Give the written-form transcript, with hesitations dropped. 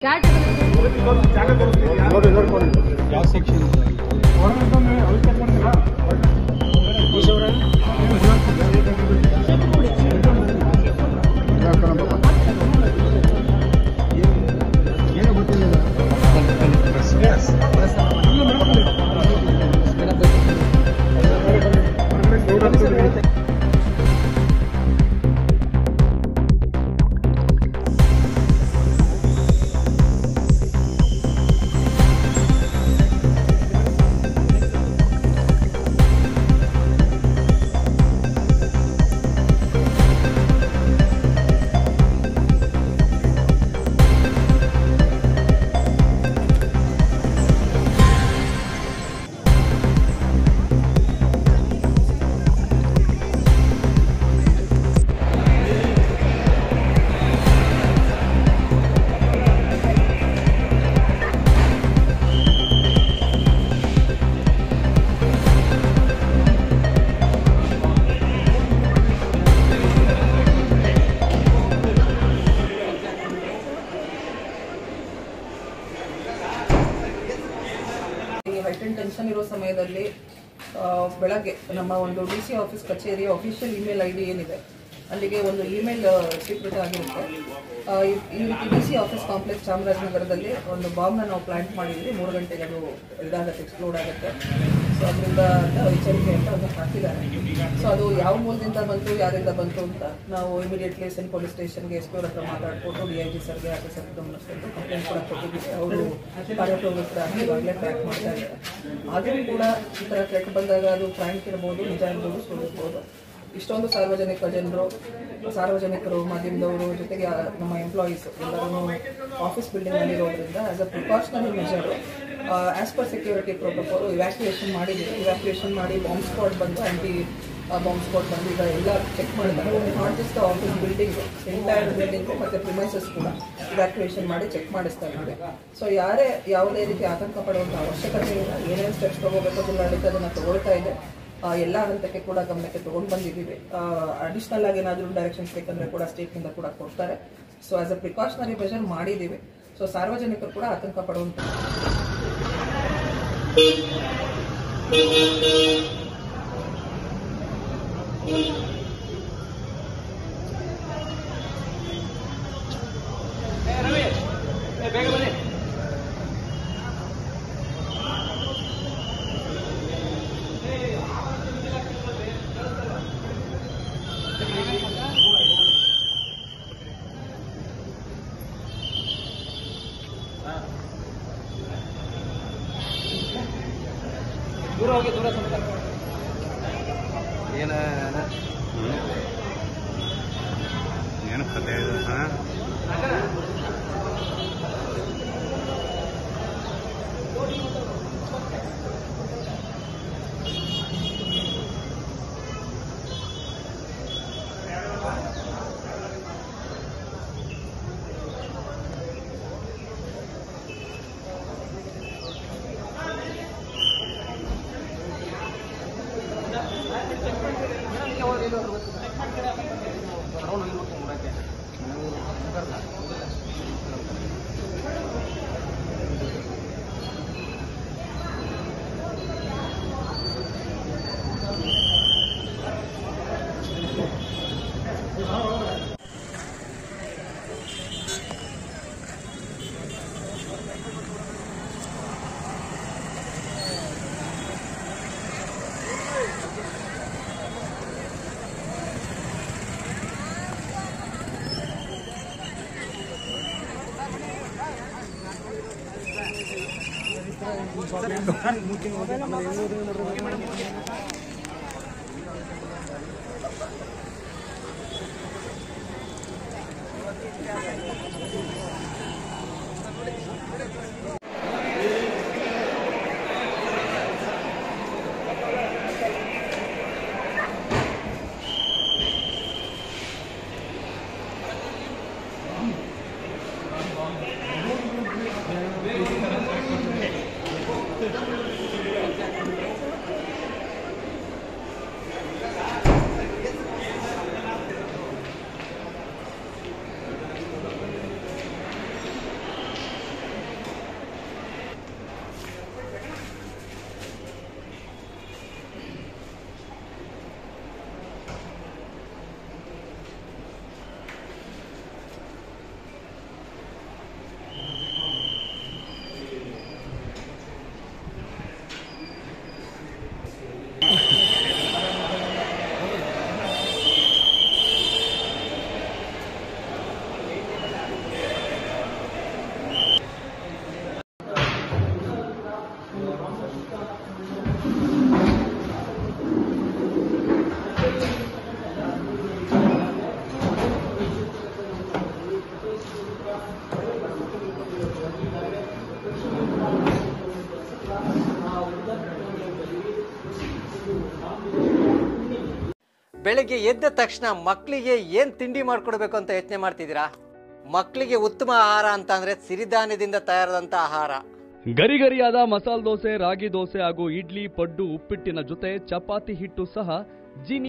ಯಾವ section ಹೈಟೆನ್ tension ಇರೋ ಸಮಯದಲ್ಲಿ ಬೆಳಗ್ಗೆ ನಮ್ಮ ಒಂದು DC ಆಫೀಸ್ ಕಚೇರಿಯ ಅಫಿಷಿಯಲ್ ಇಮೇಲ್ ID ಏನಿದೆ ಅಲ್ಲಿಗೆ ಒಂದು ಇಮೇಲ್ ಸ್ವೀಕೃತ ಆಗಿರುತ್ತೆ. ಈ ರೀತಿ DC ಆಫೀಸ್ ಕಾಂಪ್ಲೆಕ್ಸ್ ಚಾಮರಾಜನಗರದಲ್ಲಿ ಒಂದು ಬಾಂಬ್ನ ನಾವು ಪ್ಲಾಂಟ್ ಮಾಡಿದ್ವಿ. 3 ಗಂಟೆಗೆ ಅದು ಇದಾಗುತ್ತೆ, ಎಕ್ಸ್ಪ್ಲೋಡ್ ಆಗುತ್ತೆ. ಸೊ ಅದರಿಂದ ಎಚ್ಚರಿಕೆ ಅಂತ ಅದನ್ನು ಹಾಕಿದ್ದಾರೆ. ಸೊ ಅದು ಯಾವ ಮೂಲದಿಂದ ಬಂತು, ಯಾರಿಂದ ಬಂತು ಅಂತ ನಾವು ಇಮಿಡಿಯೇಟ್ಲಿ ಸೆನ್ ಪೊಲೀಸ್ ಸ್ಟೇಷನ್ಗೆ SP ಅವ್ರ ಹತ್ರ ಮಾತಾಡಿಕೊಂಡು DIG ಸರ್ಗೆ ಆಫೀಸರ್ ಗಮನಿಸ್ಕೊಂಡು ಕಂಪ್ಲೇಂಟ್ ಕೂಡ ಕೊಟ್ಟಿದ್ದೀವಿ. ಅವರು ಕಾರ್ಯಪ್ರವೃತ್ತರಾಗಿ ಇವಾಗಲೇ ಟ್ರ್ಯಾಕ್ ಮಾಡ್ತಾ ಇದ್ದಾರೆ. ಆದರೂ ಕೂಡ ಈ ಥರ ಕೆಟ್ಟ ಬಂದಾಗ ಅದು ಫ್ರ್ಯಾಂಕ್ ಇರ್ಬೋದು, ನಿಜ ಇರ್ಬೋದು, ಸುಳ್ಳು ಇರ್ಬೋದು. ಇಷ್ಟೊಂದು ಸಾರ್ವಜನಿಕರು ಮಾಧ್ಯಮದವರು ಜೊತೆಗೆ ನಮ್ಮ ಎಂಪ್ಲಾಯೀಸು ಎಲ್ಲರೂ ಆಫೀಸ್ ಬಿಲ್ಡಿಂಗ್ನಲ್ಲಿ ಇರೋದ್ರಿಂದ as a precautionary measure as per security protocol evacuation ಮಾಡಿದ್ದೀವಿ. ಇವ್ಯಾಕ್ಯುಯೇಷನ್ ಮಾಡಿ ಬಾಂಬ್ ಸ್ಕ್ವಾಡ್ ಬಂದು ಬಾಂಬ್ ಸ್ಕ್ವಾಡ್ ಬಂದು ಈಗ ಎಲ್ಲ ಚೆಕ್ ಮಾಡಿದ್ದಾರೆ. Not just office building, entire building ಮತ್ತು ಪ್ರಿಮೈಸಸ್ ಕೂಡ ಇವ್ಯಾಕ್ಯುಯೇಷನ್ ಮಾಡಿ ಚೆಕ್ ಮಾಡಿಸ್ತಾ ಇದ್ದೀವಿ. ಸೊ ಯಾರೇ ಯಾವುದೇ ರೀತಿ ಆತಂಕ ಪಡುವಂಥ ಅವಶ್ಯಕತೆ ಇಲ್ಲ. ಏನೇನು ಸ್ಟೆಪ್ಸ್ ತೊಗೋಬೇಕು ಜಿಲ್ಲಾಡಳಿತ ಅದನ್ನು ತೊಗೊಳ್ತಾ ಇದೆ. ಎಲ್ಲ ಹಂತಕ್ಕೆ ಕೂಡ ಗಮನಕ್ಕೆ ತೊಗೊಂಡು ಬಂದಿದ್ದೀವಿ. ಅಡಿಷ್ನಲ್ ಆಗಿ ಏನಾದರೂ ಡೈರೆಕ್ಷನ್ಸ್ ಬೇಕಂದ್ರೆ ಕೂಡ ಸ್ಟೇಟ್ನಿಂದ ಕೂಡ ಕೊಡ್ತಾರೆ. So as a precautionary measure ಮಾಡಿದ್ದೀವಿ. ಸೊ ಸಾರ್ವಜನಿಕರು ಕೂಡ ಆತಂಕ ಪಡುವಂಥ ದೂರ ಹೋಗಿ ದೂರ ಸ್ವಲ್ಪ ಏನು ಕತೆ ಬೆಳಗ್ಗೆ ಎದ್ದ ತಕ್ಷಣ ಮಕ್ಕಳಿಗೆ ಏನು ತಿಂಡಿ ಮಾಡಿಕೊಡ್ಬೇಕು ಅಂತ ಯೋಚನೆ ಮಾಡ್ತಿದ್ದೀರಾ? ಮಕ್ಕಳಿಗೆ ಉತ್ತಮ ಆಹಾರ ಅಂತ ಅಂದರೆ ಸಿರಿಧಾನ್ಯದಿಂದ ತಯಾರಾದಂಥ ಆಹಾರ. ಗರಿಗರಿಯಾದ ಮಸಾಲೆ ದೋಸೆ, ರಾಗಿ ದೋಸೆ ಹಾಗೂ ಇಡ್ಲಿ, ಪಡ್ಡು, ಉಪ್ಪಿಟ್ಟಿನ ಜೊತೆ ಚಪಾತಿ ಹಿಟ್ಟು ಸಹ